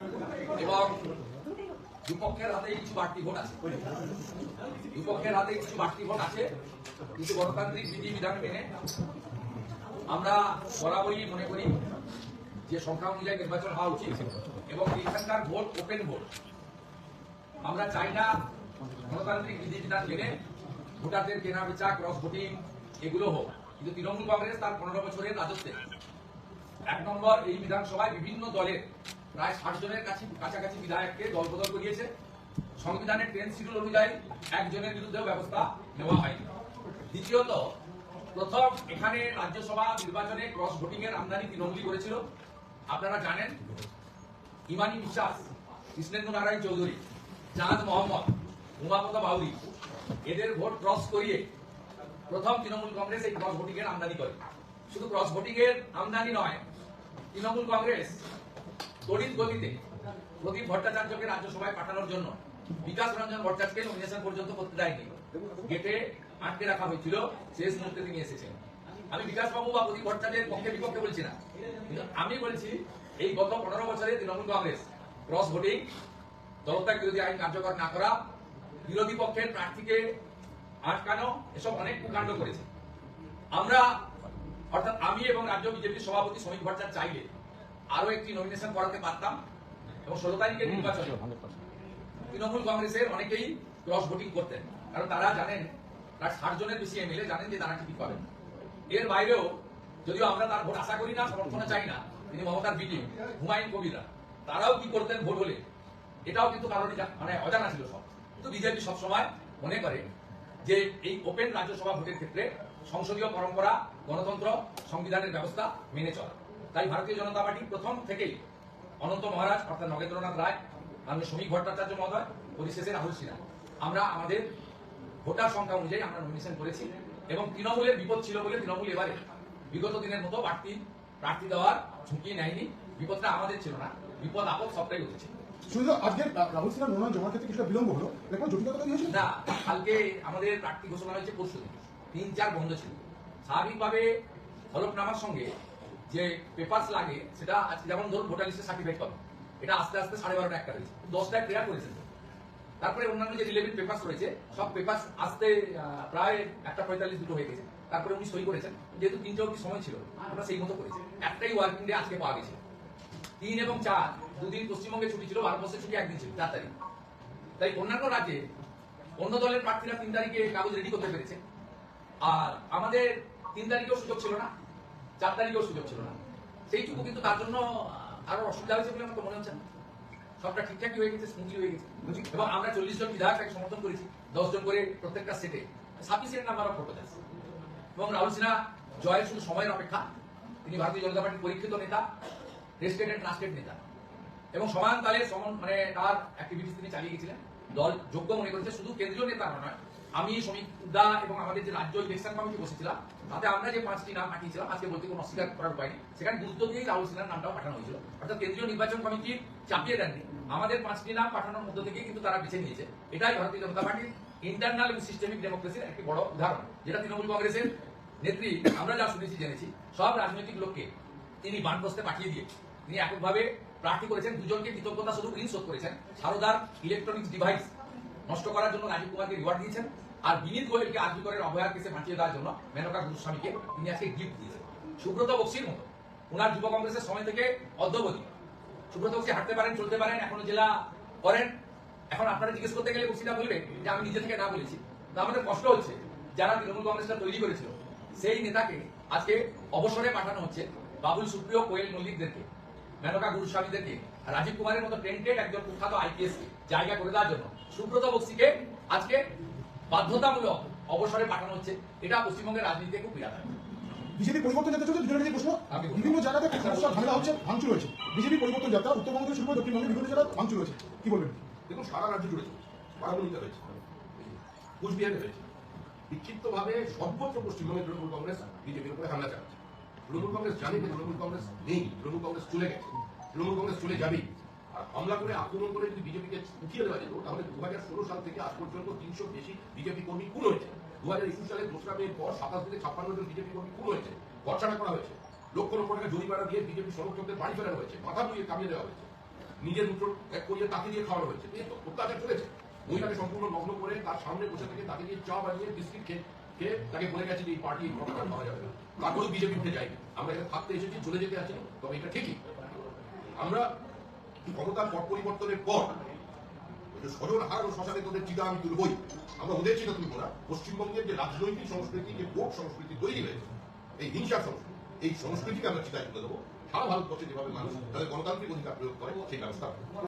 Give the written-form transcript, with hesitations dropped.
এবং দুপক্ষের হাতে কিছু বাড়তি ভোট আছে, কিন্তু গণতান্ত্রিক বিধিবিধান মেনে আমরা বরাবরই মনে করি যে সংখ্যা অনুযায়ী নির্বাচন হওয়া উচিত এবং এখানকার ভোট ওপেন ভোট। আমরা চাই না গণতান্ত্রিক বিধিবিধান মেনে ভোটারদের কেনা বেচা, ক্রস ভোটিং এগুলো হোক। কিন্তু তৃণমূল কংগ্রেস তার 15 বছরের রাজত্বে 1 নম্বর এই বিধানসভায় বিভিন্ন দলের প্রায় 60 জনের কাছাকাছি বিধায়ককে দলবদল করিয়েছে। সংবিধানের 10 শিডিউল অনুযায়ী একজনের বিরুদ্ধেও ব্যবস্থা নেওয়া হয়নি। দ্বিতীয়ত, প্রথম এখানে রাজ্যসভা নির্বাচনে ক্রস ভোটিং এর আমদানি তৃণমূলই করেছিল। আপনারা জানেন, ইমানি বিশ্বাস, কৃষ্ণেন্দু নারায়ণ চৌধুরী, চাঁদ মোহাম্মদ, উমাপদ বাউরি এদের ভোট ক্রস করিয়ে প্রথম তৃণমূল কংগ্রেস এই ক্রস ভোটিং এর আমদানি করে। শুধু ক্রস ভোটিং এর আমদানি নয়, তৃণমূল কংগ্রেস তড়িৎ গতিতে প্রদীপ ভট্টাচার্যকে রাজ্যসভায় পাঠানোর জন্য বিকাশ রঞ্জন ভট্টাচার্যকে নমিনেশন পর্যন্ত করতে দেয়নি, গেটে আটকে রাখা হয়েছিল। শেষ মুহূর্তে তিনি এসেছেন। আমি বিকাশ বাবু বা প্রদীপ ভট্টাচার্যের পক্ষে বিপক্ষে বলছি না, কিন্তু আমি বলছি এই গত 15 বছরে তৃণমূল কংগ্রেস ক্রস ভোটিং, দলত্যাগ বিরোধী আইন কার্যকর না করা, বিরোধী পক্ষের প্রার্থীকে আটকানো, এসব অনেক কুকাণ্ড করেছে। আমরা অর্থাৎ আমি এবং রাজ্য বিজেপির সভাপতি শ্রমিক ভট্টাচার্য চাইলে আরো একটি নমিনেশন করাতে পারতাম এবং 16 তারিখের নির্বাচনে তৃণমূল কংগ্রেসের অনেকেই ক্রস ভোটিং করতেন, কারণ তারা জানেন তার 60 জনের বেশি এমএলএ জানেন যে তারা টিকিট পাবেন। এর বাইরেও যদিও আমরা তার ভোট আশা করি না, সমর্থন চাই না, তিনি মমতার বিটি হুমায়ুন কবিরা তারাও কি করতেন ভোট হলে, এটাও কিন্তু কারণ মানে অজানা ছিল সব। কিন্তু বিজেপি সবসময় মনে করে যে এই ওপেন রাজ্যসভা ভোটের ক্ষেত্রে সংসদীয় পরম্পরা, গণতন্ত্র, সংবিধানের ব্যবস্থা মেনে চলা। তাই ভারতীয় জনতা পার্টি প্রথম থেকেই অনন্ত মহারাজ অর্থাৎ নগেন্দ্রনাথ রায়, মাননীয় শ্রমিক ভট্টাচার্য মহোদয়, পরিশেষে রাহুল সিনহা, আমরা আমাদের ভোটার সংখ্যা অনুযায়ী আমরা নমিনেশন করেছি এবং তৃণমূলের বিপদ ছিল বলে তৃণমূল এবারে বিগত দিনের মতো বাড়তি প্রার্থী দেওয়ার ঝুঁকি নেয়নি। বিপদটা আমাদের ছিল না, বিপদ আপদ সবটাই উঠেছে। শুধু আজকে রাহুল সিনহা মনোনয়ন জমার ক্ষেত্রে কিছুটা বিলম্ব হলো, এখন জটিলতা তৈরি হয়েছে না। কালকে আমাদের প্রার্থী ঘোষণা হয়েছে পরশুদিন, 3-4 বন্ধ ছিল। স্বাভাবিকভাবে হলফনামার সঙ্গে যে পেপারস লাগে সেটা আজকে যেমন ধরুন ভোটার লিস্টে সার্টিফাইড পাবে, এটা আস্তে আস্তে 12:30 একটা হয়েছে, 10টায় ক্লিয়ার করেছেন। তারপরে অন্যান্য যে রিলেভেন্ট পেপারস রয়েছে সব পেপারস আসতে প্রায় 1:45 দুটো হয়ে গেছে। তারপরে উনি সই করেছেন, যেহেতু 3টে অবধি সময় ছিল আমরা সেই মতো করেছি। একটাই ওয়ার্কিং ডে আজকে পাওয়া গেছে। 3 এবং 4 দুদিন পশ্চিমবঙ্গে ছুটি ছিল, ভারতবর্ষের ছুটি একদিন ছিল, 4 তারিখ। তাই অন্যান্য রাজ্যে অন্য দলের প্রার্থীরা 3 তারিখে কাগজ রেডি করতে পেরেছে, আর আমাদের 3 তারিখেও সুযোগ ছিল না, 4 তারিখেও সুযোগ ছিল না। সেইটুকু কিন্তু তার জন্য আরো অসুবিধা হয়েছে বলে আমার তো মনে হচ্ছে না। সবটা ঠিকঠাকই হয়ে গেছে, স্মুথলি হয়ে গেছে এবং আমরা 40 জন বিধায়ককে সমর্থন করেছি, 10 জন করে প্রত্যেকটা সেটে, সাফিসিয়েন্ট নাম্বার অফ ভোটার আছে। এবং রাহুল সিনহা জয়ের শুধু সময়ের অপেক্ষা। তিনি ভারতীয় জনতা পার্টির পরীক্ষিত নেতা, রেস্টেড এন্ড ট্রাস্টেড নেতা এবং সমান তালে মানে তার অ্যাক্টিভিটিস তিনি চালিয়ে গেছিলেন। দল যোগ্য মনে করেছে, শুধু কেন্দ্রীয় নেতা নয়। আমি শ্রমিক দা এবং আমাদের যে রাজ্য ইলেকশন কমিটি বসেছিলাম, তাতে আমরা যে 5টি নাম পাঠিয়েছিলাম, আজকে বলতে কোনো অস্বীকার করার উপায় নেই, সেখানে গুরুত্ব দিয়েই রাহুল সিনহার নামটাও পাঠানো হয়েছিল। অর্থাৎ কেন্দ্রীয় নির্বাচন কমিটি চাপিয়ে দেননি, আমাদের 5টি নাম পাঠানোর মধ্য থেকে কিন্তু তারা বেছে নিয়েছে। এটাই ভারতীয় জনতা পার্টির ইন্টারনাল এবং সিস্টেমিক ডেমোক্রেসির একটি বড় উদাহরণ, যেটা তৃণমূল কংগ্রেসের নেত্রী আমরা যা শুনেছি জেনেছি সব রাজনৈতিক লোককে তিনি বানপ্রস্তে পাঠিয়ে দিয়ে তিনি এককভাবে প্রার্থী করেছেন। 2 জনকে কৃতজ্ঞতা শুধু ঋণ শোধ করেছেন। সারদার ইলেকট্রনিক্স ডিভাইস নষ্ট করার জন্য রাজীব কুমারকে রিওয়ার্ড দিয়েছেন, আর বিনীত গোয়েলকে আরজিকরের অভয়ার কেসে বাঁচিয়ে দেওয়ার জন্য মেনকা গুরুস্বামীকে তিনি আজকে গিফট দিয়েছেন। সুব্রত বক্সির মতো ওনার যুব কংগ্রেসের সময় থেকে অদ্যবধি সুব্রত বক্সি হাঁটতে পারেন, চলতে পারেন, এখনো জেলা করেন। এখন আপনারা জিজ্ঞেস করতে গেলে বক্সিটা বলবে যে আমি নিজে থেকে না বলেছি। তা আমাদের কষ্ট হচ্ছে, যারা তৃণমূল কংগ্রেসটা তৈরি করেছিল সেই নেতাকে আজকে অবসরে পাঠানো হচ্ছে। বাবুল সুপ্রিয়, কোয়েল মল্লিকদেরকে, মেনকা গুরুস্বামীদেরকে, রাজীব কুমারের মতো ট্রেন্টেড একজন কুখ্যাত আইপিএস জায়গা করে দেওয়ার জন্য সুব্রত বক্সিকে আজকে বাধ্যতামূলক অবসরে পাঠানো হচ্ছে। এটা পশ্চিমবঙ্গের রাজনীতিতে খুব বিরাট। বিজেপি পরিবর্তন যাত্রা চলছে, দুজনের কাছে প্রশ্ন। বিভিন্ন জায়গাতে সমস্যা ঝামেলা হচ্ছে, ভাঙচুর হয়েছে। বিজেপি পরিবর্তন যাত্রা উত্তরবঙ্গ থেকে শুরু করে দক্ষিণবঙ্গের বিভিন্ন জায়গায় ভাঙচুর হয়েছে, কি বলবেন? দেখুন, সারা রাজ্য জুড়ে বারাবণীতে হয়েছে, কুচবিহারে হয়েছে। বিক্ষিপ্তভাবে সর্বত্র পশ্চিমবঙ্গের তৃণমূল কংগ্রেস বিজেপির উপরে হামলা চালাচ্ছে। তৃণমূল কংগ্রেস জানে যে তৃণমূল কংগ্রেস নেই, তৃণমূল কংগ্রেস চলে গেছে, তৃণমূল কংগ্রেস চলে যাবেই। আর হামলা করে আক্রমণ করে যদি বিজেপিকে উঠিয়ে দেওয়া যেত, তাহলে 2016 সাল থেকে আজ পর্যন্ত 300 বেশি বিজেপি কর্মী খুন হয়েছে। 2021 সালে 2রা মের পর 27 থেকে 56 জন বিজেপি কর্মী খুন হয়েছে, বর্ষাটা করা হয়েছে, লক্ষ লক্ষ টাকা জরিমানা দিয়ে বিজেপি সমর্থকদের বাড়ি ফেরানো হয়েছে, মাথা ধুয়ে কামিয়ে দেওয়া হয়েছে। নিজের মুঠো এক করিয়ে তাকে দিয়ে খাওয়ানো হয়েছে, এই তো অত্যাচার চলেছে। মহিলাকে সম্পূর্ণ নগ্ন করে তার সামনে বসে থেকে তাকে দিয়ে চা বানিয়ে বিস্কিট খেয়ে তাকে বলে গেছে যে এই পার্টি ক্ষমতা পাওয়া যাবে না। তারপরেও বিজেপি উঠে যায়নি। আমরা এখানে থাকতে এসেছি, চলে যেতে আছি, তবে এটা ঠিকই আমরা ক্ষমতার পট পরিবর্তনের পর স্বজন হারানো শ্মশানে তোদের চিতা আমি তুলবই। আমরা ওদের চিতা তুলব না। পশ্চিমবঙ্গের যে রাজনৈতিক সংস্কৃতি, যে ভোট সংস্কৃতি তৈরি হয়েছে, এই হিংসার সংস্কৃতি, এই সংস্কৃতিকে আমরা চিতায় তুলে দেবো। সারা ভারতবর্ষে যেভাবে মানুষ তাদের গণতান্ত্রিক অধিকার প্রয়োগ করে সেই ব্যবস্থা